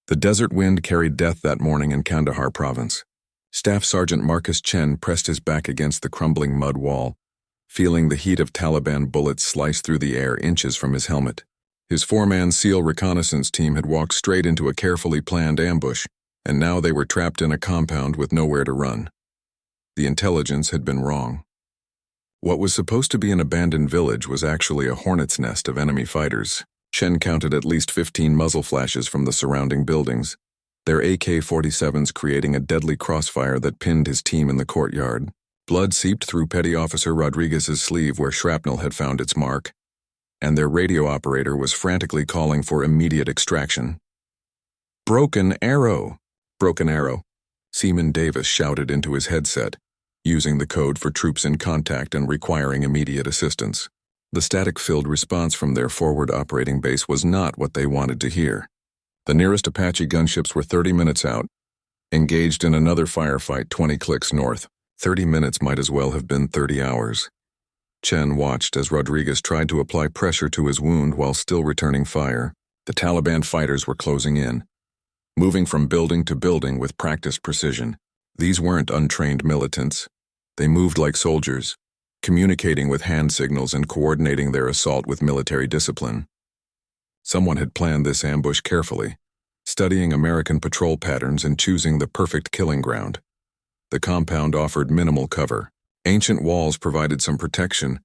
The desert wind carried death that morning in Kandahar province. Staff Sergeant Marcus Chen pressed his back against the crumbling mud wall, feeling the heat of Taliban bullets slice through the air inches from his helmet. His four-man SEAL reconnaissance team had walked straight into a carefully planned ambush, and now they were trapped in a compound with nowhere to run. The intelligence had been wrong. What was supposed to be an abandoned village was actually a hornet's nest of enemy fighters. Chen counted at least 15 muzzle flashes from the surrounding buildings, their AK-47s creating a deadly crossfire that pinned his team in the courtyard. Blood seeped through Petty Officer Rodriguez's sleeve where shrapnel had found its mark, and their radio operator was frantically calling for immediate extraction. "Broken arrow! Broken arrow!" Seaman Davis shouted into his headset, using the code for troops in contact and requiring immediate assistance. The static-filled response from their forward operating base was not what they wanted to hear. The nearest Apache gunships were 30 minutes out, engaged in another firefight 20 clicks north. 30 minutes might as well have been 30 hours. Chen watched as Rodriguez tried to apply pressure to his wound while still returning fire. The Taliban fighters were closing in, moving from building to building with practiced precision. These weren't untrained militants. They moved like soldiers, communicating with hand signals and coordinating their assault with military discipline. Someone had planned this ambush carefully, studying American patrol patterns and choosing the perfect killing ground. The compound offered minimal cover. Ancient walls provided some protection,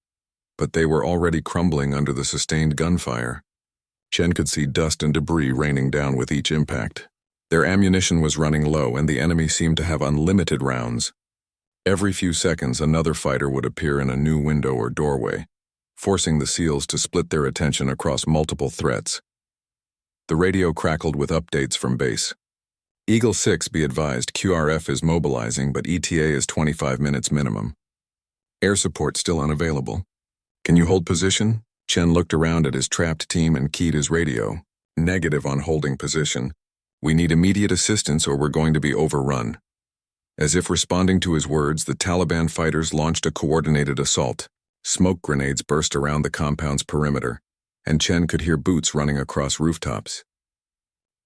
but they were already crumbling under the sustained gunfire. Chen could see dust and debris raining down with each impact. Their ammunition was running low, and the enemy seemed to have unlimited rounds. Every few seconds, another fighter would appear in a new window or doorway, forcing the SEALs to split their attention across multiple threats. The radio crackled with updates from base. Eagle 6, be advised, QRF is mobilizing, but ETA is 25 minutes minimum. Air support still unavailable. Can you hold position? Chen looked around at his trapped team and keyed his radio. Negative on holding position. We need immediate assistance or we're going to be overrun. As if responding to his words, the Taliban fighters launched a coordinated assault. Smoke grenades burst around the compound's perimeter, and Chen could hear boots running across rooftops.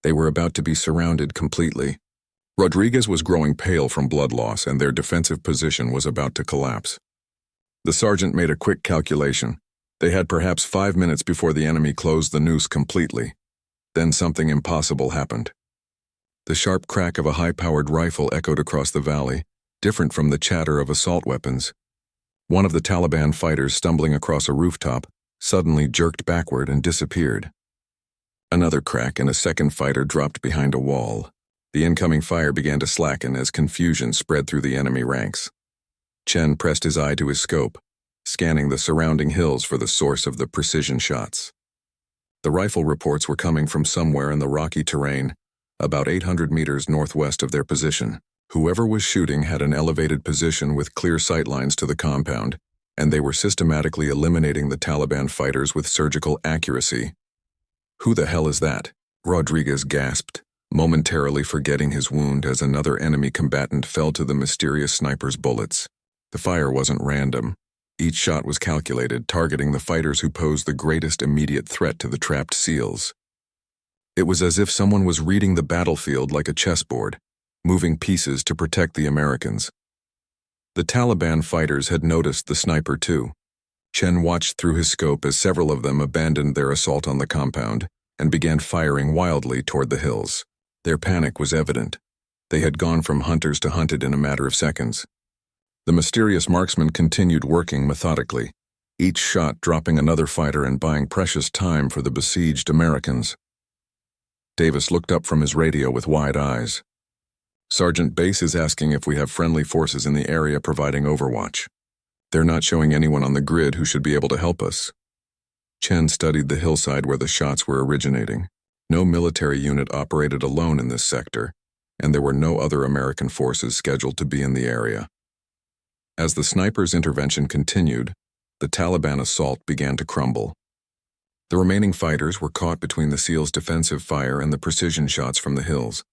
They were about to be surrounded completely. Rodriguez was growing pale from blood loss, and their defensive position was about to collapse. The sergeant made a quick calculation. They had perhaps 5 minutes before the enemy closed the noose completely. Then something impossible happened. The sharp crack of a high-powered rifle echoed across the valley, different from the chatter of assault weapons. One of the Taliban fighters, stumbling across a rooftop, suddenly jerked backward and disappeared. Another crack, and a second fighter dropped behind a wall. The incoming fire began to slacken as confusion spread through the enemy ranks. Chen pressed his eye to his scope, scanning the surrounding hills for the source of the precision shots. The rifle reports were coming from somewhere in the rocky terrain, about 800 meters northwest of their position. Whoever was shooting had an elevated position with clear sightlines to the compound, and they were systematically eliminating the Taliban fighters with surgical accuracy. "Who the hell is that?" Rodriguez gasped, momentarily forgetting his wound as another enemy combatant fell to the mysterious sniper's bullets. The fire wasn't random. Each shot was calculated, targeting the fighters who posed the greatest immediate threat to the trapped SEALs. It was as if someone was reading the battlefield like a chessboard, moving pieces to protect the Americans. The Taliban fighters had noticed the sniper too. Chen watched through his scope as several of them abandoned their assault on the compound and began firing wildly toward the hills. Their panic was evident. They had gone from hunters to hunted in a matter of seconds. The mysterious marksman continued working methodically, each shot dropping another fighter and buying precious time for the besieged Americans. Davis looked up from his radio with wide eyes. "Sergeant, base is asking if we have friendly forces in the area providing overwatch. They're not showing anyone on the grid who should be able to help us." Chen studied the hillside where the shots were originating. No military unit operated alone in this sector, and there were no other American forces scheduled to be in the area. As the sniper's intervention continued, the Taliban assault began to crumble. The remaining fighters were caught between the SEALs' defensive fire and the precision shots from the hills.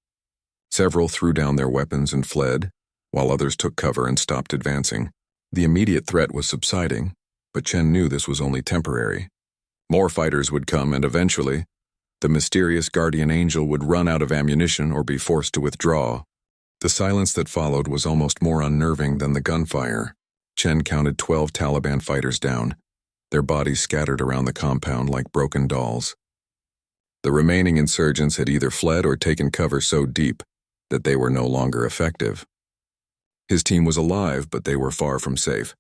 Several threw down their weapons and fled, while others took cover and stopped advancing. The immediate threat was subsiding, but Chen knew this was only temporary. More fighters would come, and eventually, The mysterious guardian angel would run out of ammunition or be forced to withdraw. The silence that followed was almost more unnerving than the gunfire. Chen counted 12 Taliban fighters down, their bodies scattered around the compound like broken dolls. The remaining insurgents had either fled or taken cover so deep that they were no longer effective. His team was alive, but they were far from safe.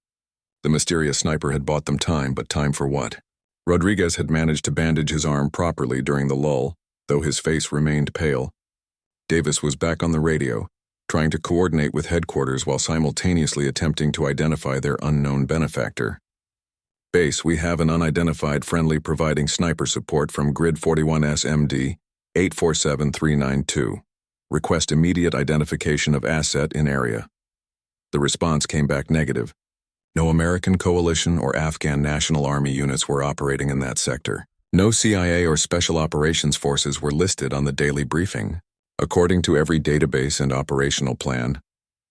The mysterious sniper had bought them time, but time for what? Rodriguez had managed to bandage his arm properly during the lull, though his face remained pale. Davis was back on the radio, trying to coordinate with headquarters while simultaneously attempting to identify their unknown benefactor. Base, we have an unidentified friendly providing sniper support from Grid 41 SMD 847392. Request immediate identification of asset in area. The response came back negative. No American coalition or Afghan National Army units were operating in that sector. No CIA or Special Operations Forces were listed on the daily briefing. According to every database and operational plan,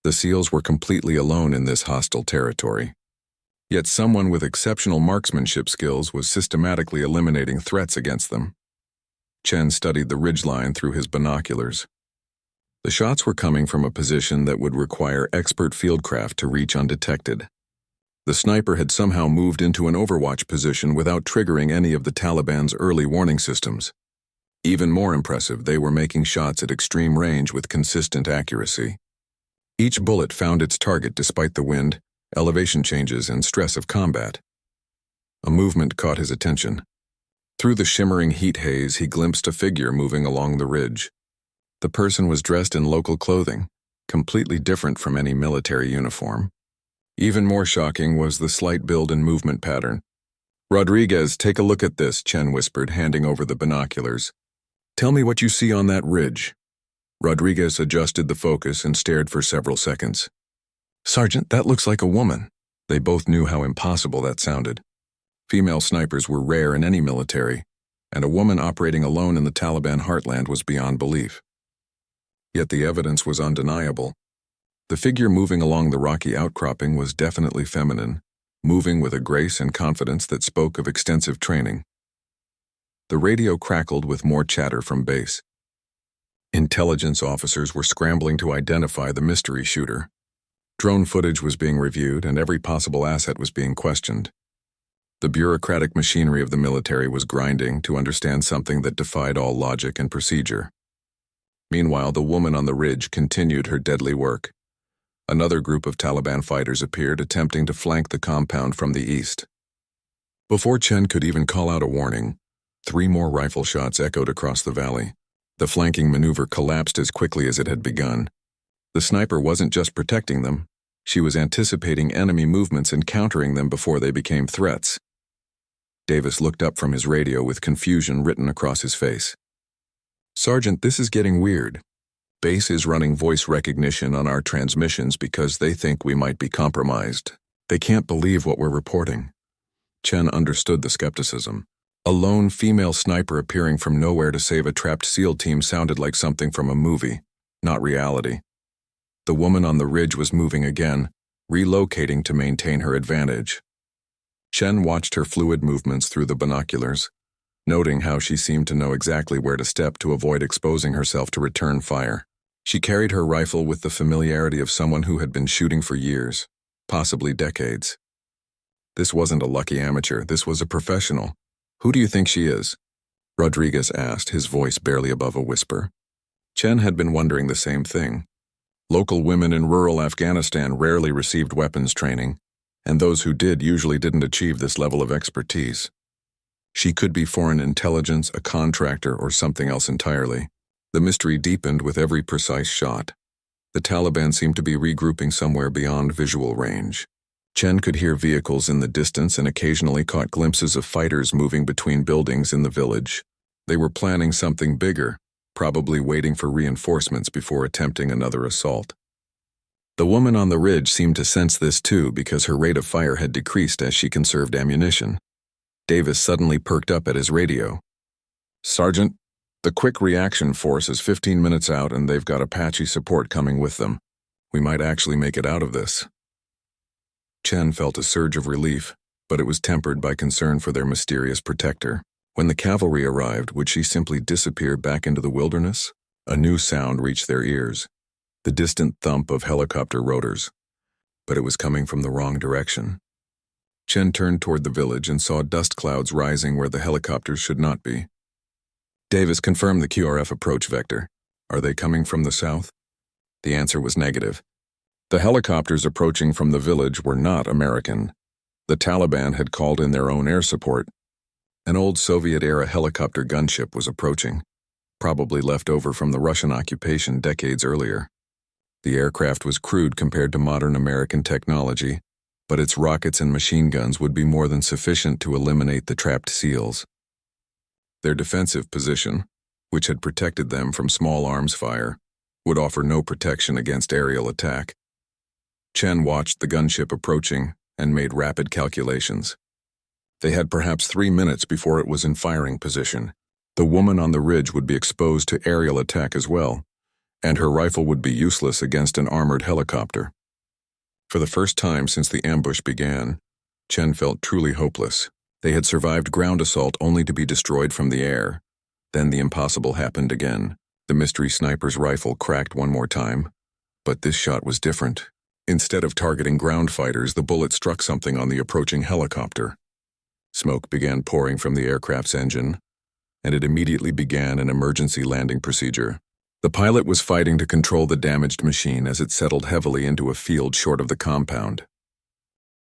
the SEALs were completely alone in this hostile territory. Yet someone with exceptional marksmanship skills was systematically eliminating threats against them. Chen studied the ridgeline through his binoculars. The shots were coming from a position that would require expert fieldcraft to reach undetected. The sniper had somehow moved into an overwatch position without triggering any of the Taliban's early warning systems. Even more impressive, they were making shots at extreme range with consistent accuracy. Each bullet found its target despite the wind, elevation changes, and stress of combat. A movement caught his attention. Through the shimmering heat haze, he glimpsed a figure moving along the ridge. The person was dressed in local clothing, completely different from any military uniform. Even more shocking was the slight build and movement pattern. "Rodriguez, take a look at this," Chen whispered, handing over the binoculars. "Tell me what you see on that ridge." Rodriguez adjusted the focus and stared for several seconds. "Sergeant, that looks like a woman." They both knew how impossible that sounded. Female snipers were rare in any military, and a woman operating alone in the Taliban heartland was beyond belief. Yet the evidence was undeniable. The figure moving along the rocky outcropping was definitely feminine, moving with a grace and confidence that spoke of extensive training. The radio crackled with more chatter from base. Intelligence officers were scrambling to identify the mystery shooter. Drone footage was being reviewed, and every possible asset was being questioned. The bureaucratic machinery of the military was grinding to understand something that defied all logic and procedure. Meanwhile, the woman on the ridge continued her deadly work. Another group of Taliban fighters appeared, attempting to flank the compound from the east. Before Chen could even call out a warning, 3 more rifle shots echoed across the valley. The flanking maneuver collapsed as quickly as it had begun. The sniper wasn't just protecting them, she was anticipating enemy movements and countering them before they became threats. Davis looked up from his radio with confusion written across his face. "Sergeant, this is getting weird. Base is running voice recognition on our transmissions because they think we might be compromised. They can't believe what we're reporting." Chen understood the skepticism. A lone female sniper appearing from nowhere to save a trapped SEAL team sounded like something from a movie, not reality. The woman on the ridge was moving again, relocating to maintain her advantage. Chen watched her fluid movements through the binoculars, noting how she seemed to know exactly where to step to avoid exposing herself to return fire. She carried her rifle with the familiarity of someone who had been shooting for years, possibly decades. This wasn't a lucky amateur, this was a professional. "Who do you think she is?" Rodriguez asked, his voice barely above a whisper. Chen had been wondering the same thing. Local women in rural Afghanistan rarely received weapons training, and those who did usually didn't achieve this level of expertise. She could be foreign intelligence, a contractor, or something else entirely. The mystery deepened with every precise shot. The Taliban seemed to be regrouping somewhere beyond visual range. Chen could hear vehicles in the distance and occasionally caught glimpses of fighters moving between buildings in the village. They were planning something bigger, probably waiting for reinforcements before attempting another assault. The woman on the ridge seemed to sense this too because her rate of fire had decreased as she conserved ammunition. Davis suddenly perked up at his radio. "Sergeant, the quick reaction force is 15 minutes out and they've got Apache support coming with them. We might actually make it out of this." Chen felt a surge of relief, but it was tempered by concern for their mysterious protector. When the cavalry arrived, would she simply disappear back into the wilderness? A new sound reached their ears, the distant thump of helicopter rotors. But it was coming from the wrong direction. Chen turned toward the village and saw dust clouds rising where the helicopters should not be. Davis confirmed the QRF approach vector. Are they coming from the south? The answer was negative. The helicopters approaching from the village were not American. The Taliban had called in their own air support. An old Soviet-era helicopter gunship was approaching, probably left over from the Russian occupation decades earlier. The aircraft was crude compared to modern American technology, but its rockets and machine guns would be more than sufficient to eliminate the trapped SEALs. Their defensive position, which had protected them from small arms fire, would offer no protection against aerial attack. Chen watched the gunship approaching and made rapid calculations. They had perhaps 3 minutes before it was in firing position. The woman on the ridge would be exposed to aerial attack as well, and her rifle would be useless against an armored helicopter. For the first time since the ambush began, Chen felt truly hopeless. They had survived ground assault only to be destroyed from the air. Then the impossible happened again. The mystery sniper's rifle cracked one more time, but this shot was different. Instead of targeting ground fighters, the bullet struck something on the approaching helicopter. Smoke began pouring from the aircraft's engine, and it immediately began an emergency landing procedure. The pilot was fighting to control the damaged machine as it settled heavily into a field short of the compound.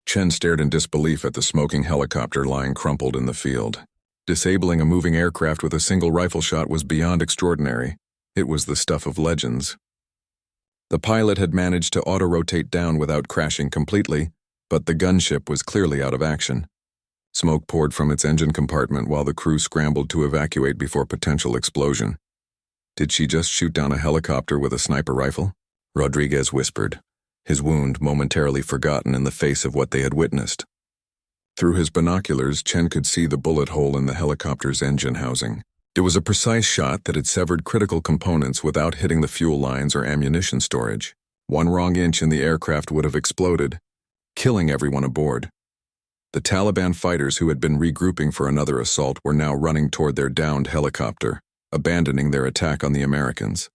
Chen stared in disbelief at the smoking helicopter lying crumpled in the field. Disabling a moving aircraft with a single rifle shot was beyond extraordinary. It was the stuff of legends. The pilot had managed to auto-rotate down without crashing completely, but the gunship was clearly out of action. Smoke poured from its engine compartment while the crew scrambled to evacuate before potential explosion. Did she just shoot down a helicopter with a sniper rifle? Rodriguez whispered, his wound momentarily forgotten in the face of what they had witnessed. Through his binoculars, Chen could see the bullet hole in the helicopter's engine housing. It was a precise shot that had severed critical components without hitting the fuel lines or ammunition storage. One wrong inch and the aircraft would have exploded, killing everyone aboard. The Taliban fighters who had been regrouping for another assault were now running toward their downed helicopter, abandoning their attack on the Americans.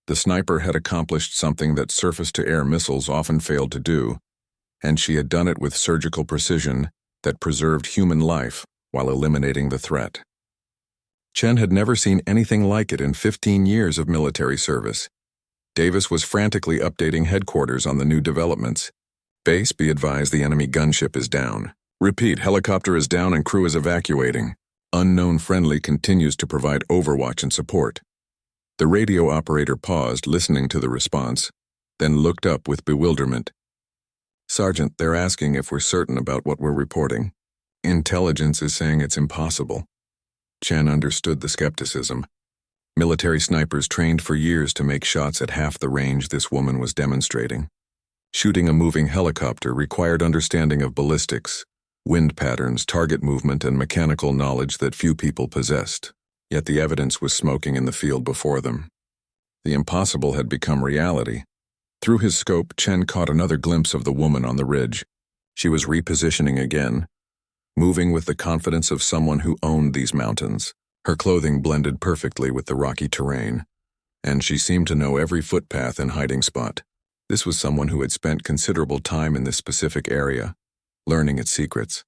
The sniper had accomplished something that surface-to-air missiles often failed to do, and she had done it with surgical precision that preserved human life while eliminating the threat. Chen had never seen anything like it in 15 years of military service. Davis was frantically updating headquarters on the new developments. Base, be advised the enemy gunship is down. Repeat, helicopter is down and crew is evacuating. Unknown friendly continues to provide overwatch and support. The radio operator paused, listening to the response, then looked up with bewilderment. Sergeant, they're asking if we're certain about what we're reporting. Intelligence is saying it's impossible. Chen understood the skepticism. Military snipers trained for years to make shots at half the range this woman was demonstrating. Shooting a moving helicopter required understanding of ballistics, wind patterns, target movement, and mechanical knowledge that few people possessed. Yet the evidence was smoking in the field before them. The impossible had become reality. Through his scope, Chen caught another glimpse of the woman on the ridge. She was repositioning again, moving with the confidence of someone who owned these mountains. Her clothing blended perfectly with the rocky terrain, and she seemed to know every footpath and hiding spot. This was someone who had spent considerable time in this specific area, learning its secrets.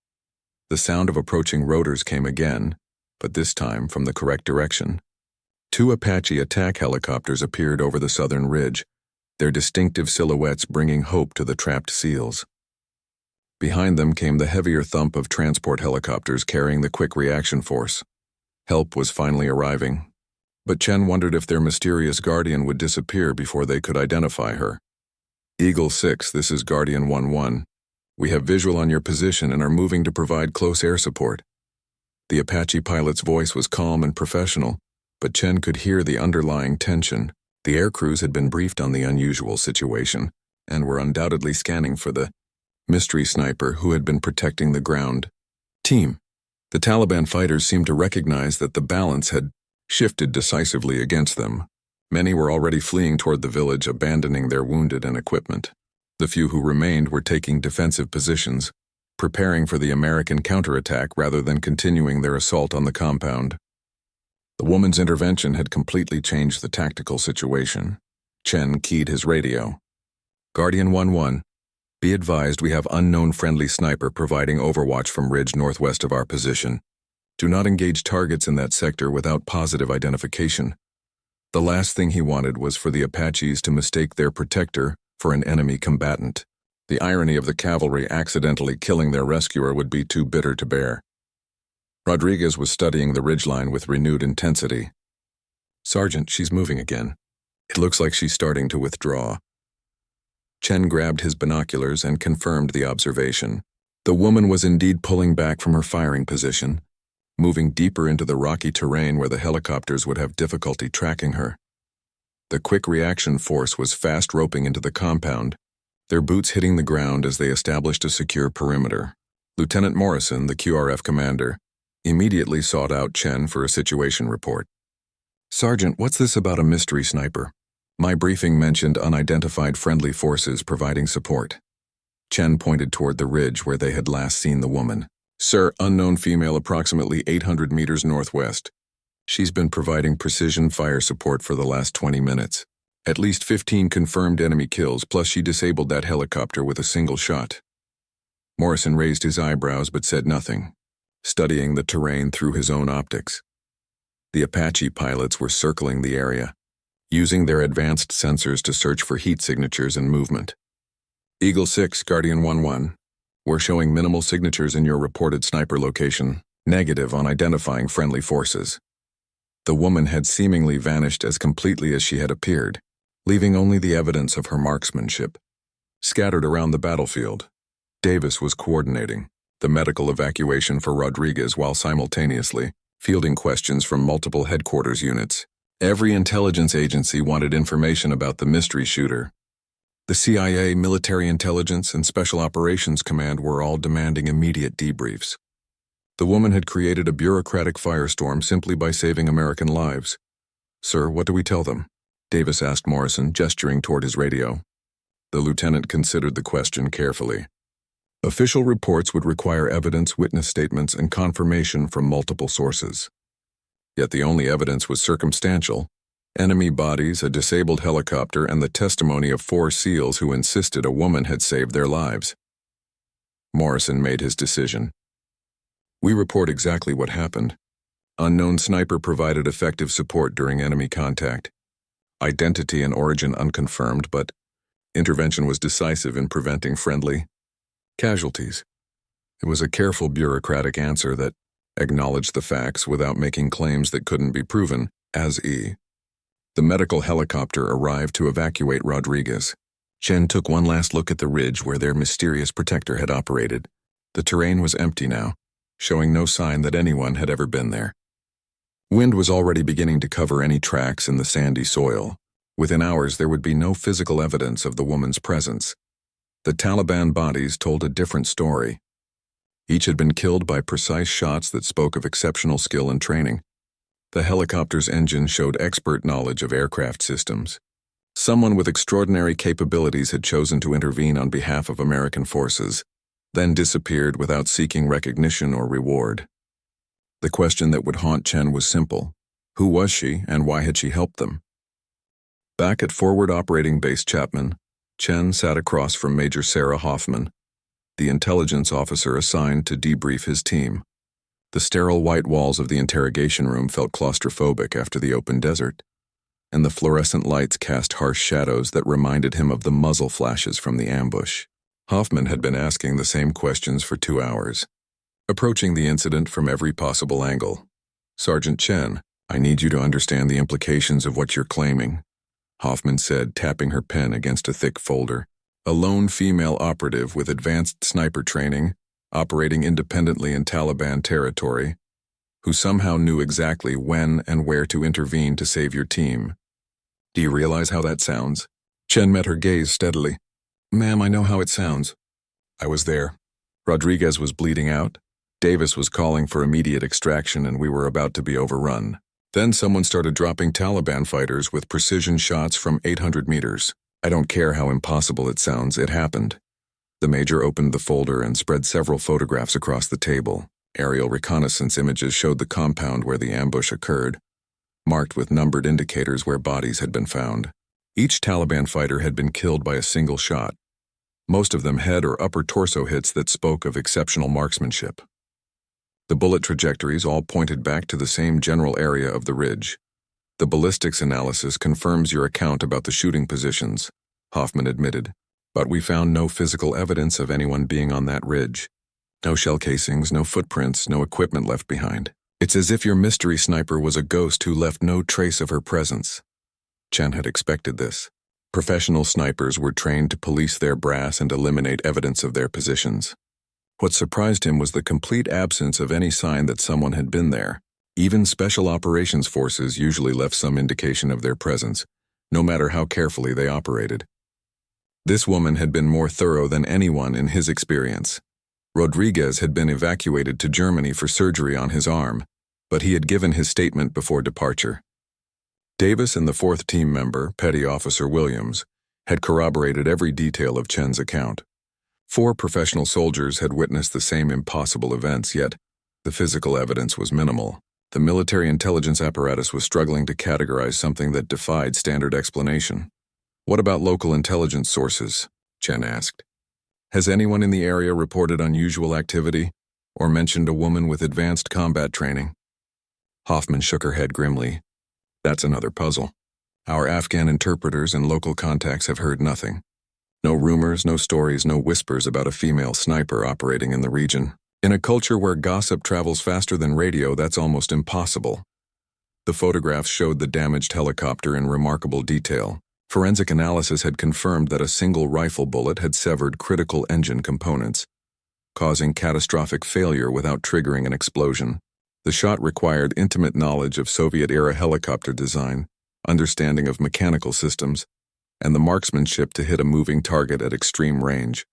The sound of approaching rotors came again, but this time from the correct direction. 2 Apache attack helicopters appeared over the southern ridge, their distinctive silhouettes bringing hope to the trapped SEALs. Behind them came the heavier thump of transport helicopters carrying the quick reaction force. Help was finally arriving, but Chen wondered if their mysterious guardian would disappear before they could identify her. Eagle 6, this is Guardian 1-1. We have visual on your position and are moving to provide close air support. The Apache pilot's voice was calm and professional, but Chen could hear the underlying tension. The air crews had been briefed on the unusual situation and were undoubtedly scanning for the mystery sniper who had been protecting the ground. Team. The Taliban fighters seemed to recognize that the balance had shifted decisively against them. Many were already fleeing toward the village, abandoning their wounded and equipment. The few who remained were taking defensive positions, preparing for the American counterattack rather than continuing their assault on the compound. The woman's intervention had completely changed the tactical situation. Chen keyed his radio. Guardian 1-1. Be advised we have unknown friendly sniper providing overwatch from ridge northwest of our position. Do not engage targets in that sector without positive identification. The last thing he wanted was for the Apaches to mistake their protector for an enemy combatant. The irony of the cavalry accidentally killing their rescuer would be too bitter to bear. Rodriguez was studying the ridgeline with renewed intensity. Sergeant, she's moving again. It looks like she's starting to withdraw. Chen grabbed his binoculars and confirmed the observation. The woman was indeed pulling back from her firing position, moving deeper into the rocky terrain where the helicopters would have difficulty tracking her. The quick reaction force was fast roping into the compound, their boots hitting the ground as they established a secure perimeter. Lieutenant Morrison, the QRF commander, immediately sought out Chen for a situation report. Sergeant, what's this about a mystery sniper? My briefing mentioned unidentified friendly forces providing support. Chen pointed toward the ridge where they had last seen the woman. Sir, unknown female approximately 800 meters northwest. She's been providing precision fire support for the last 20 minutes. At least 15 confirmed enemy kills, plus she disabled that helicopter with a single shot. Morrison raised his eyebrows but said nothing, studying the terrain through his own optics. The Apache pilots were circling the area, using their advanced sensors to search for heat signatures and movement. Eagle 6, Guardian 1-1. We're showing minimal signatures in your reported sniper location, negative on identifying friendly forces. The woman had seemingly vanished as completely as she had appeared, leaving only the evidence of her marksmanship. Scattered around the battlefield, Davis was coordinating the medical evacuation for Rodriguez while simultaneously fielding questions from multiple headquarters units. Every intelligence agency wanted information about the mystery shooter. The CIA, Military Intelligence, and Special Operations Command were all demanding immediate debriefs. The woman had created a bureaucratic firestorm simply by saving American lives. Sir, what do we tell them? Davis asked Morrison, gesturing toward his radio. The lieutenant considered the question carefully. Official reports would require evidence, witness statements, and confirmation from multiple sources. Yet the only evidence was circumstantial: enemy bodies, a disabled helicopter, and the testimony of 4 SEALs who insisted a woman had saved their lives. Morrison made his decision. We report exactly what happened. Unknown sniper provided effective support during enemy contact. Identity and origin unconfirmed, but intervention was decisive in preventing friendly casualties. It was a careful bureaucratic answer that acknowledged the facts without making claims that couldn't be proven, as e. The medical helicopter arrived to evacuate Rodriguez. Chen took one last look at the ridge where their mysterious protector had operated. The terrain was empty now, showing no sign that anyone had ever been there. Wind was already beginning to cover any tracks in the sandy soil. Within hours, there would be no physical evidence of the woman's presence. The Taliban bodies told a different story. Each had been killed by precise shots that spoke of exceptional skill and training. The helicopter's engine showed expert knowledge of aircraft systems. Someone with extraordinary capabilities had chosen to intervene on behalf of American forces, then disappeared without seeking recognition or reward. The question that would haunt Chen was simple. Who was she, and why had she helped them? Back at Forward Operating Base Chapman, Chen sat across from Major Sarah Hoffman, the intelligence officer assigned to debrief his team. The sterile white walls of the interrogation room felt claustrophobic after the open desert, and the fluorescent lights cast harsh shadows that reminded him of the muzzle flashes from the ambush. Hoffman had been asking the same questions for 2 hours, approaching the incident from every possible angle. Sergeant Chen, I need you to understand the implications of what you're claiming, Hoffman said, tapping her pen against a thick folder. A lone female operative with advanced sniper training, operating independently in Taliban territory, who somehow knew exactly when and where to intervene to save your team. Do you realize how that sounds? Chen met her gaze steadily. Ma'am, I know how it sounds. I was there. Rodriguez was bleeding out. Davis was calling for immediate extraction, and we were about to be overrun. Then someone started dropping Taliban fighters with precision shots from 800 meters. I don't care how impossible it sounds, it happened. The Major opened the folder and spread several photographs across the table. Aerial reconnaissance images showed the compound where the ambush occurred, marked with numbered indicators where bodies had been found. Each Taliban fighter had been killed by a single shot, most of them head or upper torso hits that spoke of exceptional marksmanship. The bullet trajectories all pointed back to the same general area of the ridge. The ballistics analysis confirms your account about the shooting positions, Hoffman admitted, but we found no physical evidence of anyone being on that ridge. No shell casings, no footprints, no equipment left behind. It's as if your mystery sniper was a ghost who left no trace of her presence. Chen had expected this. Professional snipers were trained to police their brass and eliminate evidence of their positions. What surprised him was the complete absence of any sign that someone had been there. Even special operations forces usually left some indication of their presence, no matter how carefully they operated. This woman had been more thorough than anyone in his experience. Rodriguez had been evacuated to Germany for surgery on his arm, but he had given his statement before departure. Davis and the fourth team member, Petty Officer Williams, had corroborated every detail of Chen's account. 4 professional soldiers had witnessed the same impossible events, yet the physical evidence was minimal. The military intelligence apparatus was struggling to categorize something that defied standard explanation. "What about local intelligence sources?" Chen asked. "Has anyone in the area reported unusual activity or mentioned a woman with advanced combat training?" Hoffman shook her head grimly. "That's another puzzle. Our Afghan interpreters and local contacts have heard nothing. No rumors, no stories, no whispers about a female sniper operating in the region. In a culture where gossip travels faster than radio, that's almost impossible." The photographs showed the damaged helicopter in remarkable detail. Forensic analysis had confirmed that a single rifle bullet had severed critical engine components, causing catastrophic failure without triggering an explosion. The shot required intimate knowledge of Soviet-era helicopter design, understanding of mechanical systems, and the marksmanship to hit a moving target at extreme range.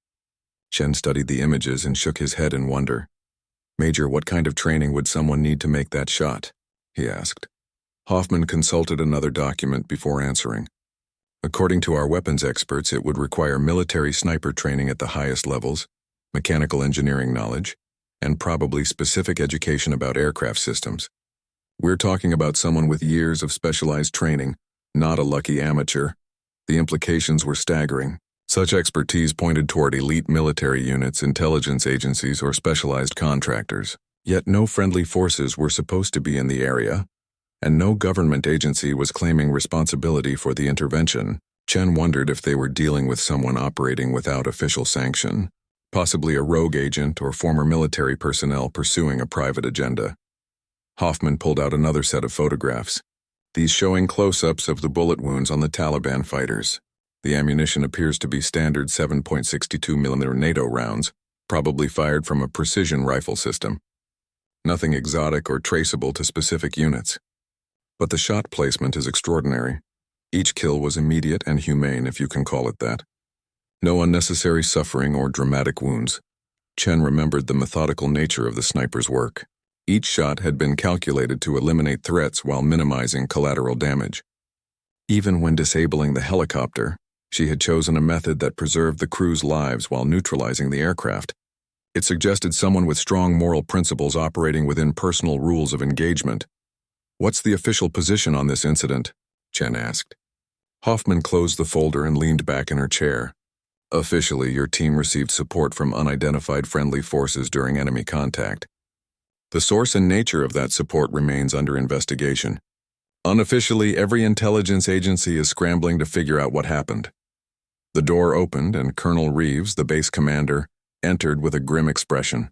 Chen studied the images and shook his head in wonder. "Major, what kind of training would someone need to make that shot?" he asked. Hoffman consulted another document before answering. "According to our weapons experts, it would require military sniper training at the highest levels, mechanical engineering knowledge, and probably specific education about aircraft systems. We're talking about someone with years of specialized training, not a lucky amateur." The implications were staggering. Such expertise pointed toward elite military units, intelligence agencies, or specialized contractors. Yet no friendly forces were supposed to be in the area, and no government agency was claiming responsibility for the intervention. Chen wondered if they were dealing with someone operating without official sanction, possibly a rogue agent or former military personnel pursuing a private agenda. Hoffman pulled out another set of photographs, these showing close-ups of the bullet wounds on the Taliban fighters. The ammunition appears to be standard 7.62mm NATO rounds, probably fired from a precision rifle system. Nothing exotic or traceable to specific units. But the shot placement is extraordinary. Each kill was immediate and humane, if you can call it that. No unnecessary suffering or dramatic wounds. Chen remembered the methodical nature of the sniper's work. Each shot had been calculated to eliminate threats while minimizing collateral damage. Even when disabling the helicopter, she had chosen a method that preserved the crew's lives while neutralizing the aircraft. It suggested someone with strong moral principles operating within personal rules of engagement. "What's the official position on this incident?" Chen asked. Hoffman closed the folder and leaned back in her chair. "Officially, your team received support from unidentified friendly forces during enemy contact. The source and nature of that support remains under investigation. Unofficially, every intelligence agency is scrambling to figure out what happened." The door opened and Colonel Reeves, the base commander, entered with a grim expression.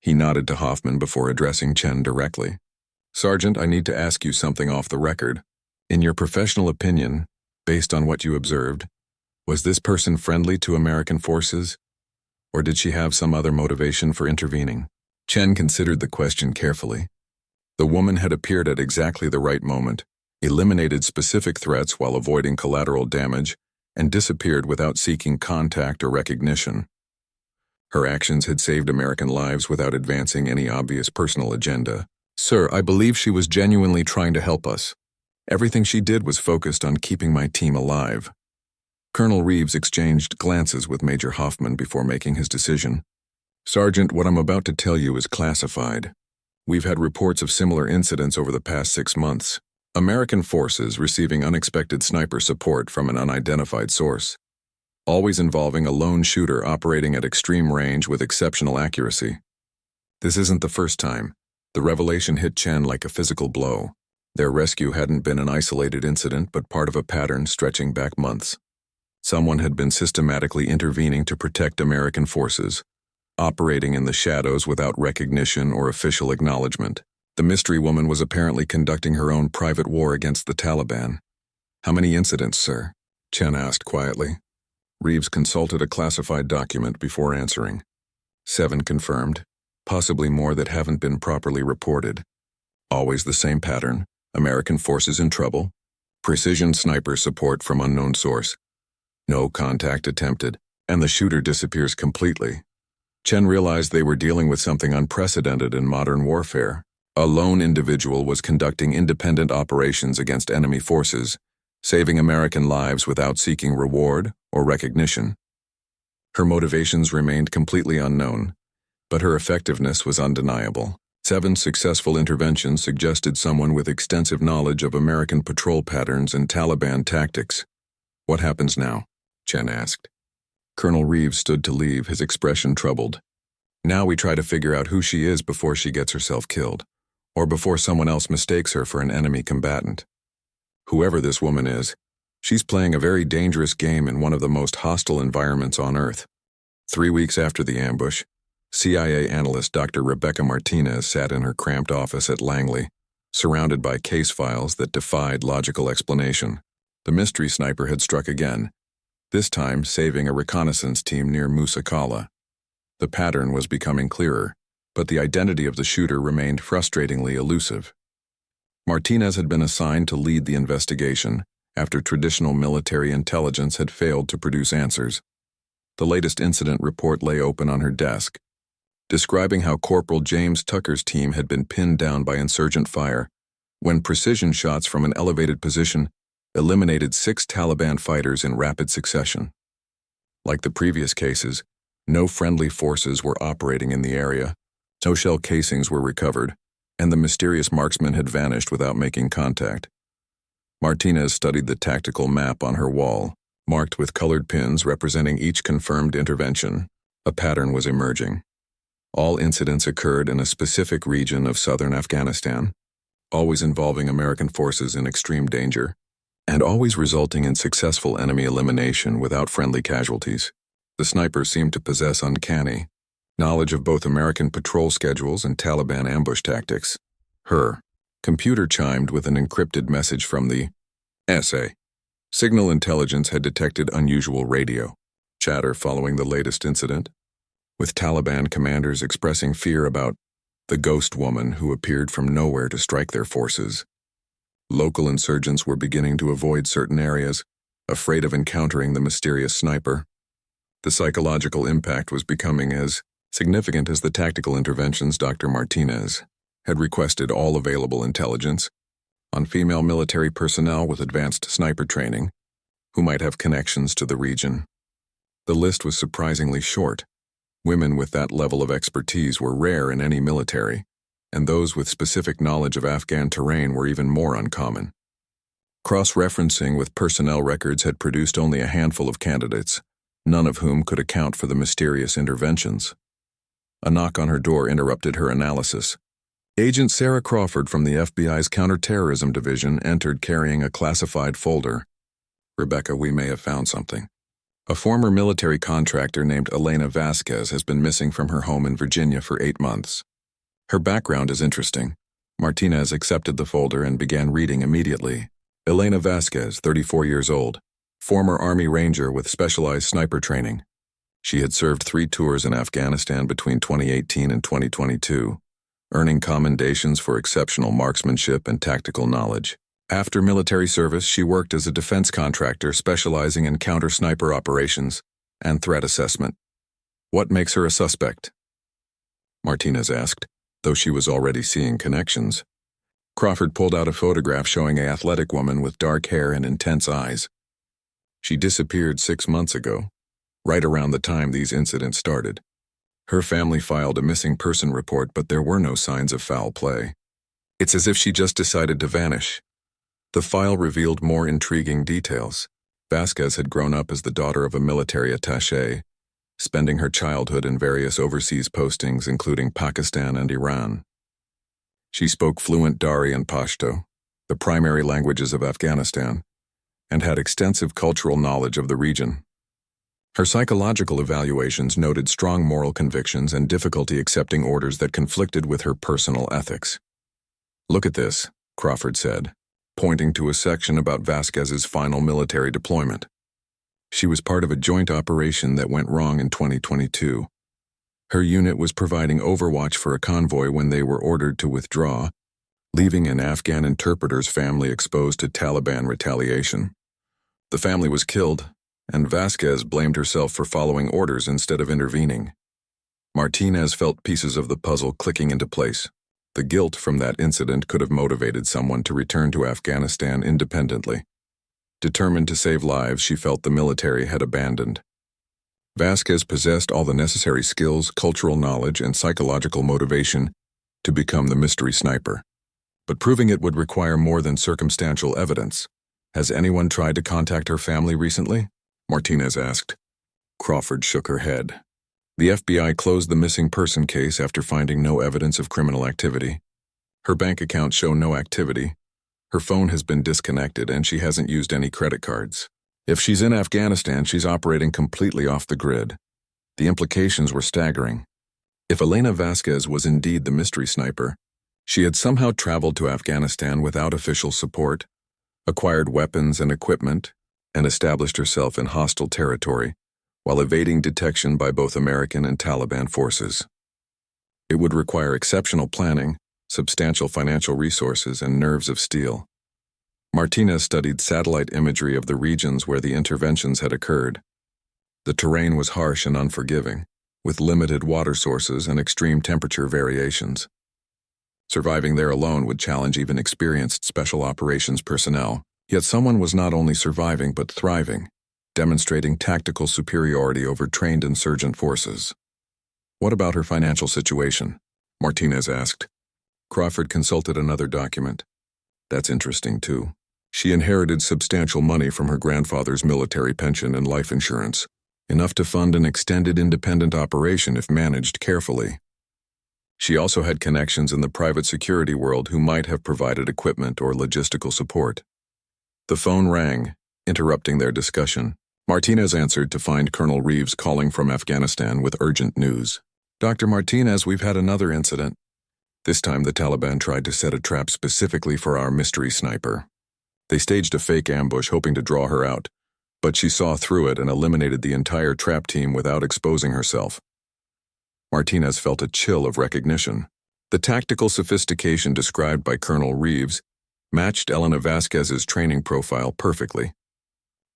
He nodded to Hoffman before addressing Chen directly. "Sergeant, I need to ask you something off the record. In your professional opinion, based on what you observed, was this person friendly to American forces, or did she have some other motivation for intervening?" Chen considered the question carefully. The woman had appeared at exactly the right moment, eliminated specific threats while avoiding collateral damage, and disappeared without seeking contact or recognition. Her actions had saved American lives without advancing any obvious personal agenda. "Sir, I believe she was genuinely trying to help us. Everything she did was focused on keeping my team alive." Colonel Reeves exchanged glances with Major Hoffman before making his decision. "Sergeant, what I'm about to tell you is classified. We've had reports of similar incidents over the past 6 months. American forces receiving unexpected sniper support from an unidentified source, always involving a lone shooter operating at extreme range with exceptional accuracy. This isn't the first time. The revelation hit Chen like a physical blow. Their rescue hadn't been an isolated incident but part of a pattern stretching back months. Someone had been systematically intervening to protect American forces, operating in the shadows without recognition or official acknowledgement. The mystery woman was apparently conducting her own private war against the Taliban." "How many incidents, sir?" Chen asked quietly. Reeves consulted a classified document before answering. 7 confirmed, possibly more that haven't been properly reported. Always the same pattern: American forces in trouble, precision sniper support from unknown source, no contact attempted, and the shooter disappears completely. Chen realized they were dealing with something unprecedented in modern warfare. A lone individual was conducting independent operations against enemy forces, saving American lives without seeking reward or recognition. Her motivations remained completely unknown, but her effectiveness was undeniable. 7 successful interventions suggested someone with extensive knowledge of American patrol patterns and Taliban tactics. "What happens now?" Chen asked. Colonel Reeves stood to leave, his expression troubled. "Now we try to figure out who she is before she gets herself killed, or before someone else mistakes her for an enemy combatant. Whoever this woman is, she's playing a very dangerous game in one of the most hostile environments on Earth." 3 weeks after the ambush, CIA analyst Dr. Rebecca Martinez sat in her cramped office at Langley, surrounded by case files that defied logical explanation. The mystery sniper had struck again, this time saving a reconnaissance team near Musa Qala. The pattern was becoming clearer, but the identity of the shooter remained frustratingly elusive. Martinez had been assigned to lead the investigation after traditional military intelligence had failed to produce answers. The latest incident report lay open on her desk, describing how Corporal James Tucker's team had been pinned down by insurgent fire when precision shots from an elevated position eliminated 6 Taliban fighters in rapid succession. Like the previous cases, no friendly forces were operating in the area, no shell casings were recovered, and the mysterious marksman had vanished without making contact. Martinez studied the tactical map on her wall, marked with colored pins representing each confirmed intervention. A pattern was emerging. All incidents occurred in a specific region of southern Afghanistan, always involving American forces in extreme danger, and always resulting in successful enemy elimination without friendly casualties. The sniper seemed to possess uncanny knowledge of both American patrol schedules and Taliban ambush tactics. Her computer chimed with an encrypted message from the SA. Signal intelligence had detected unusual radio chatter following the latest incident, with Taliban commanders expressing fear about the ghost woman who appeared from nowhere to strike their forces. Local insurgents were beginning to avoid certain areas, afraid of encountering the mysterious sniper. The psychological impact was becoming as significant as the tactical interventions. Dr. Martinez had requested all available intelligence on female military personnel with advanced sniper training who might have connections to the region. The list was surprisingly short. Women with that level of expertise were rare in any military, and those with specific knowledge of Afghan terrain were even more uncommon. Cross-referencing with personnel records had produced only a handful of candidates, none of whom could account for the mysterious interventions. A knock on her door interrupted her analysis. Agent Sarah Crawford from the FBI's Counterterrorism Division entered carrying a classified folder. "Rebecca, we may have found something. A former military contractor named Elena Vasquez has been missing from her home in Virginia for 8 months. Her background is interesting." Martinez accepted the folder and began reading immediately. Elena Vasquez, 34 years old, former Army Ranger with specialized sniper training. She had served 3 tours in Afghanistan between 2018 and 2022, earning commendations for exceptional marksmanship and tactical knowledge. After military service, she worked as a defense contractor specializing in counter-sniper operations and threat assessment. "What makes her a suspect?" Martinez asked, though she was already seeing connections. Crawford pulled out a photograph showing an athletic woman with dark hair and intense eyes. She disappeared 6 months ago, right around the time these incidents started. Her family filed a missing person report, but there were no signs of foul play. It's as if she just decided to vanish. The file revealed more intriguing details. Vasquez had grown up as the daughter of a military attaché, spending her childhood in various overseas postings including Pakistan and Iran. She spoke fluent Dari and Pashto, the primary languages of Afghanistan, and had extensive cultural knowledge of the region. Her psychological evaluations noted strong moral convictions and difficulty accepting orders that conflicted with her personal ethics. "Look at this," Crawford said, pointing to a section about Vasquez's final military deployment. She was part of a joint operation that went wrong in 2022. Her unit was providing overwatch for a convoy when they were ordered to withdraw, leaving an Afghan interpreter's family exposed to Taliban retaliation. The family was killed, and Vasquez blamed herself for following orders instead of intervening. Martinez felt pieces of the puzzle clicking into place. The guilt from that incident could have motivated someone to return to Afghanistan independently. Determined to save lives she felt the military had abandoned. Vasquez possessed all the necessary skills, cultural knowledge, and psychological motivation to become the mystery sniper. But proving it would require more than circumstantial evidence. "Has anyone tried to contact her family recently?" Martinez asked. Crawford shook her head. The FBI closed the missing person case after finding no evidence of criminal activity. Her bank accounts show no activity. Her phone has been disconnected and she hasn't used any credit cards. If she's in Afghanistan, she's operating completely off the grid. The implications were staggering. If Elena Vasquez was indeed the mystery sniper, she had somehow traveled to Afghanistan without official support, acquired weapons and equipment, and established herself in hostile territory, while evading detection by both American and Taliban forces. It would require exceptional planning, substantial financial resources, and nerves of steel. Martinez studied satellite imagery of the regions where the interventions had occurred. The terrain was harsh and unforgiving, with limited water sources and extreme temperature variations. Surviving there alone would challenge even experienced special operations personnel, yet someone was not only surviving but thriving, demonstrating tactical superiority over trained insurgent forces. "What about her financial situation?" Martinez asked. Crawford consulted another document. "That's interesting, too. She inherited substantial money from her grandfather's military pension and life insurance, enough to fund an extended independent operation if managed carefully. She also had connections in the private security world who might have provided equipment or logistical support." The phone rang, interrupting their discussion. Martinez answered to find Colonel Reeves calling from Afghanistan with urgent news. "Dr. Martinez, we've had another incident. This time the Taliban tried to set a trap specifically for our mystery sniper. They staged a fake ambush hoping to draw her out, but she saw through it and eliminated the entire trap team without exposing herself." Martinez felt a chill of recognition. The tactical sophistication described by Colonel Reeves matched Elena Vasquez's training profile perfectly.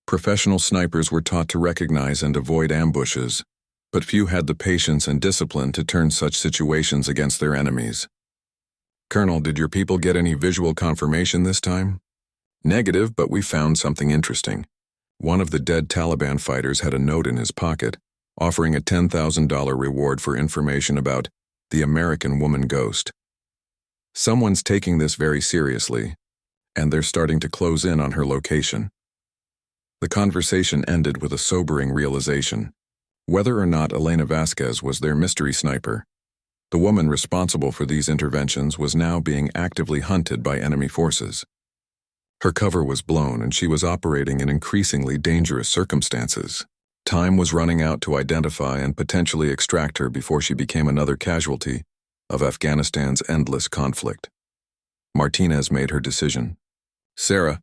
Professional snipers were taught to recognize and avoid ambushes, but few had the patience and discipline to turn such situations against their enemies. "Colonel, did your people get any visual confirmation this time?" "Negative, but we found something interesting. One of the dead Taliban fighters had a note in his pocket, offering a $10,000 reward for information about the American woman ghost. Someone's taking this very seriously, and they're starting to close in on her location." The conversation ended with a sobering realization. Whether or not Elena Vasquez was their mystery sniper, the woman responsible for these interventions was now being actively hunted by enemy forces. Her cover was blown and she was operating in increasingly dangerous circumstances. Time was running out to identify and potentially extract her before she became another casualty of Afghanistan's endless conflict. Martinez made her decision. "Sarah,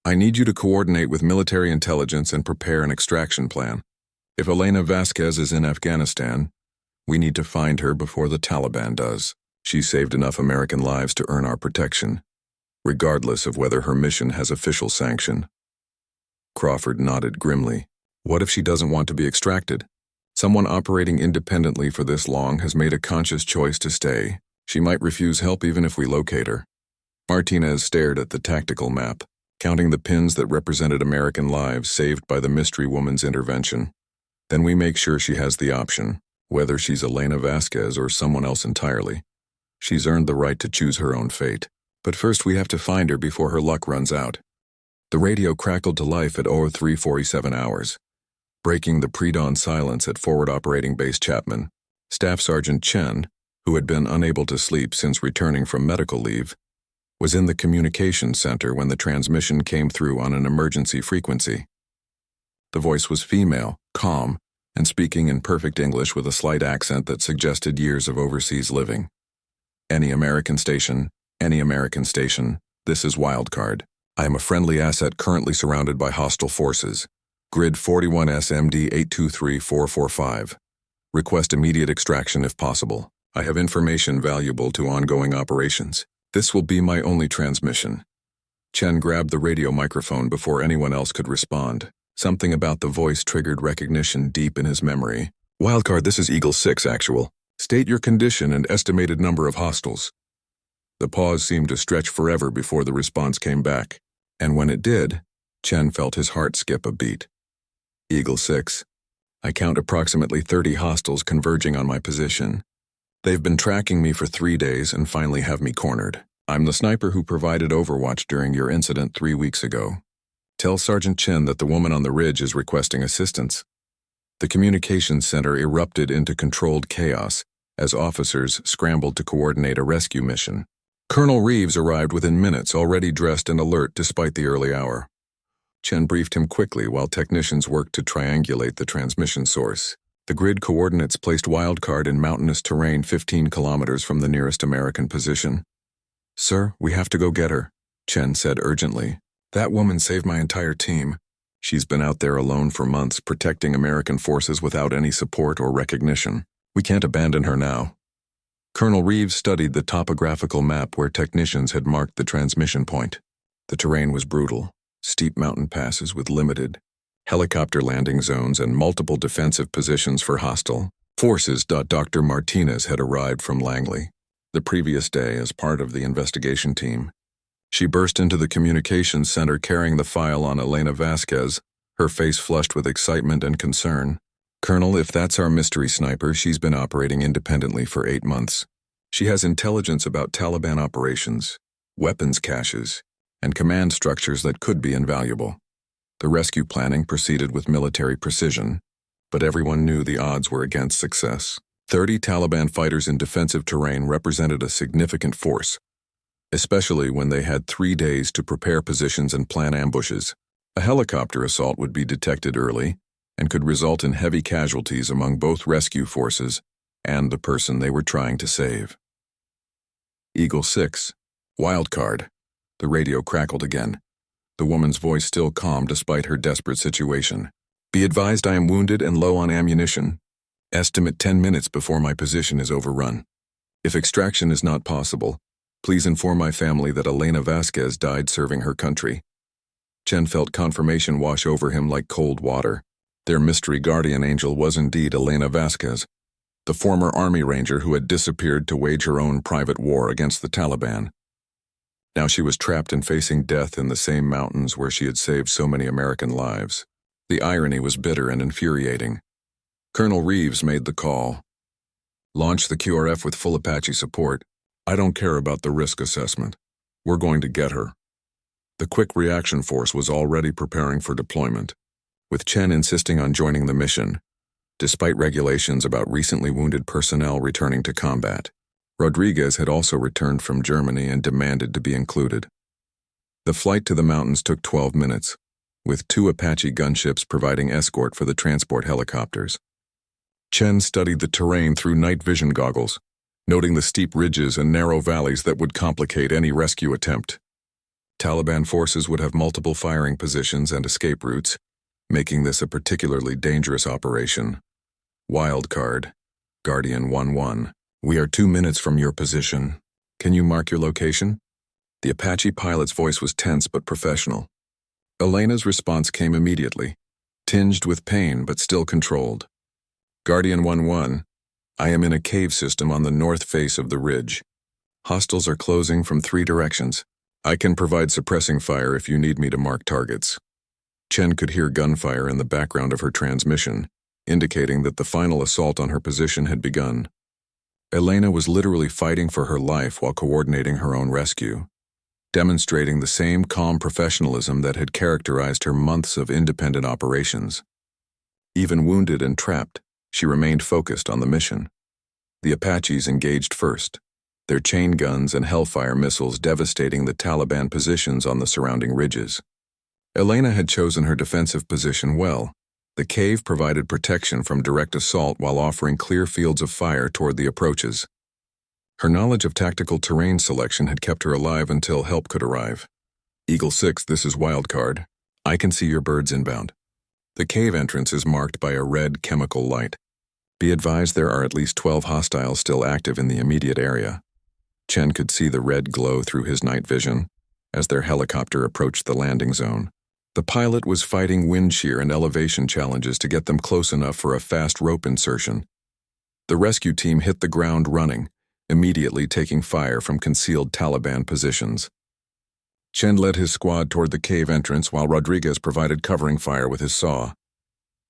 I need you to coordinate with military intelligence and prepare an extraction plan. If Elena Vasquez is in Afghanistan, we need to find her before the Taliban does. She saved enough American lives to earn our protection, regardless of whether her mission has official sanction." Crawford nodded grimly. "What if she doesn't want to be extracted? Someone operating independently for this long has made a conscious choice to stay. She might refuse help even if we locate her." Martinez stared at the tactical map. counting the pins that represented American lives saved by the mystery woman's intervention. Then we make sure she has the option, whether she's Elena Vasquez or someone else entirely. She's earned the right to choose her own fate. But first we have to find her before her luck runs out. The radio crackled to life at 03:47 hours. Breaking the pre-dawn silence at Forward Operating Base Chapman, Staff Sergeant Chen, who had been unable to sleep since returning from medical leave, was in the communications center when the transmission came through on an emergency frequency. The voice was female, calm, and speaking in perfect English with a slight accent that suggested years of overseas living. Any American station, this is Wildcard. I am a friendly asset currently surrounded by hostile forces. Grid 41 SMD 823445. Request immediate extraction if possible. I have information valuable to ongoing operations. This will be my only transmission. Chen grabbed the radio microphone before anyone else could respond. Something about the voice triggered recognition deep in his memory. Wildcard, this is Eagle 6 actual. State your condition and estimated number of hostiles. The pause seemed to stretch forever before the response came back. And when it did, Chen felt his heart skip a beat. Eagle 6. I count approximately 30 hostiles converging on my position. They've been tracking me for 3 days and finally have me cornered. I'm the sniper who provided overwatch during your incident 3 weeks ago. Tell Sergeant Chen that the woman on the ridge is requesting assistance. The communications center erupted into controlled chaos as officers scrambled to coordinate a rescue mission. Colonel Reeves arrived within minutes, already dressed and alert despite the early hour. Chen briefed him quickly while technicians worked to triangulate the transmission source. The grid coordinates placed Wildcard in mountainous terrain 15 kilometers from the nearest American position. Sir, we have to go get her, Chen said urgently. That woman saved my entire team. She's been out there alone for months, protecting American forces without any support or recognition. We can't abandon her now. Colonel Reeves studied the topographical map where technicians had marked the transmission point. The terrain was brutal. Steep mountain passes with limited helicopter landing zones and multiple defensive positions for hostile forces. Dr. Martinez had arrived from Langley the previous day as part of the investigation team. She burst into the communications center carrying the file on Elena Vasquez, her face flushed with excitement and concern. Colonel, if that's our mystery sniper, she's been operating independently for 8 months. She has intelligence about Taliban operations, weapons caches, and command structures that could be invaluable. The rescue planning proceeded with military precision, but everyone knew the odds were against success. 30 Taliban fighters in defensive terrain represented a significant force, especially when they had 3 days to prepare positions and plan ambushes. A helicopter assault would be detected early and could result in heavy casualties among both rescue forces and the person they were trying to save. Eagle 6. Wildcard. The radio crackled again, the woman's voice still calm despite her desperate situation. Be advised I am wounded and low on ammunition. Estimate 10 minutes before my position is overrun. If extraction is not possible, please inform my family that Elena Vasquez died serving her country. Chen felt confirmation wash over him like cold water. Their mystery guardian angel was indeed Elena Vasquez, the former Army Ranger who had disappeared to wage her own private war against the Taliban. Now she was trapped and facing death in the same mountains where she had saved so many American lives. The irony was bitter and infuriating. Colonel Reeves made the call. Launch the QRF with full Apache support. I don't care about the risk assessment. We're going to get her. The Quick Reaction Force was already preparing for deployment, with Chen insisting on joining the mission, despite regulations about recently wounded personnel returning to combat. Rodriguez had also returned from Germany and demanded to be included. The flight to the mountains took 12 minutes, with 2 Apache gunships providing escort for the transport helicopters. Chen studied the terrain through night vision goggles, noting the steep ridges and narrow valleys that would complicate any rescue attempt. Taliban forces would have multiple firing positions and escape routes, making this a particularly dangerous operation. Wildcard, Guardian 1-1. We are 2 minutes from your position. Can you mark your location? The Apache pilot's voice was tense but professional. Elena's response came immediately, tinged with pain but still controlled. Guardian 1-1, I am in a cave system on the north face of the ridge. Hostiles are closing from 3 directions. I can provide suppressing fire if you need me to mark targets. Chen could hear gunfire in the background of her transmission, indicating that the final assault on her position had begun. Elena was literally fighting for her life while coordinating her own rescue, demonstrating the same calm professionalism that had characterized her months of independent operations. Even wounded and trapped, she remained focused on the mission. The Apaches engaged first, their chain guns and Hellfire missiles devastating the Taliban positions on the surrounding ridges. Elena had chosen her defensive position well. The cave provided protection from direct assault while offering clear fields of fire toward the approaches. Her knowledge of tactical terrain selection had kept her alive until help could arrive. Eagle 6, this is Wildcard. I can see your birds inbound. The cave entrance is marked by a red chemical light. Be advised there are at least 12 hostiles still active in the immediate area. Chen could see the red glow through his night vision as their helicopter approached the landing zone. The pilot was fighting wind shear and elevation challenges to get them close enough for a fast rope insertion. The rescue team hit the ground running, immediately taking fire from concealed Taliban positions. Chen led his squad toward the cave entrance while Rodriguez provided covering fire with his saw.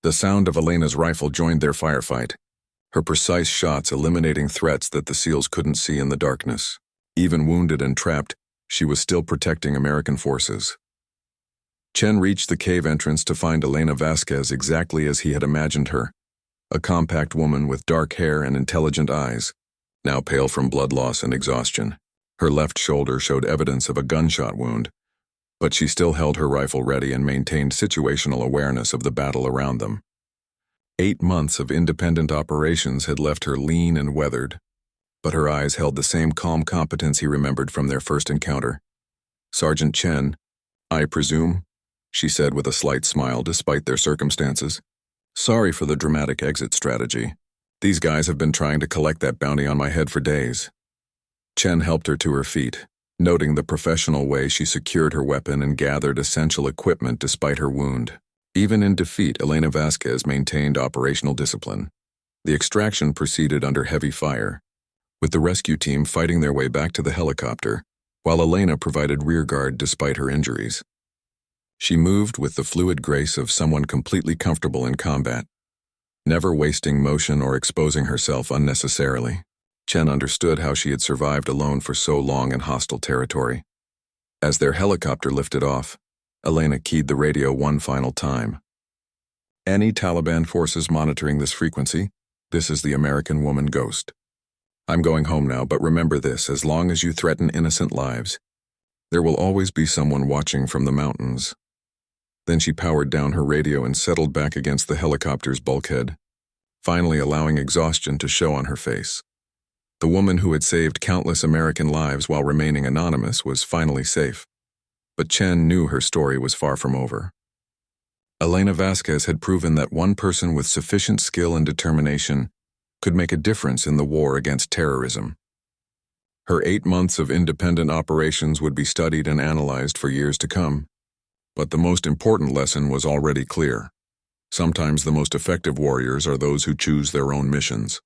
The sound of Elena's rifle joined their firefight, her precise shots eliminating threats that the SEALs couldn't see in the darkness. Even wounded and trapped, she was still protecting American forces. Chen reached the cave entrance to find Elena Vasquez exactly as he had imagined her, a compact woman with dark hair and intelligent eyes, now pale from blood loss and exhaustion. Her left shoulder showed evidence of a gunshot wound, but she still held her rifle ready and maintained situational awareness of the battle around them. 8 months of independent operations had left her lean and weathered, but her eyes held the same calm competence he remembered from their first encounter. Sergeant Chen, I presume, she said with a slight smile despite their circumstances. Sorry for the dramatic exit strategy. These guys have been trying to collect that bounty on my head for days. Chen helped her to her feet, noting the professional way she secured her weapon and gathered essential equipment despite her wound. Even in defeat, Elena Vasquez maintained operational discipline. The extraction proceeded under heavy fire, with the rescue team fighting their way back to the helicopter, while Elena provided rearguard despite her injuries. She moved with the fluid grace of someone completely comfortable in combat, never wasting motion or exposing herself unnecessarily. Chen understood how she had survived alone for so long in hostile territory. As their helicopter lifted off, Elena keyed the radio one final time. Any Taliban forces monitoring this frequency, this is the American woman Ghost. I'm going home now, but remember this, as long as you threaten innocent lives, there will always be someone watching from the mountains. Then she powered down her radio and settled back against the helicopter's bulkhead, finally allowing exhaustion to show on her face. The woman who had saved countless American lives while remaining anonymous was finally safe. But Chen knew her story was far from over. Elena Vasquez had proven that one person with sufficient skill and determination could make a difference in the war against terrorism. Her 8 months of independent operations would be studied and analyzed for years to come. But the most important lesson was already clear. Sometimes the most effective warriors are those who choose their own missions.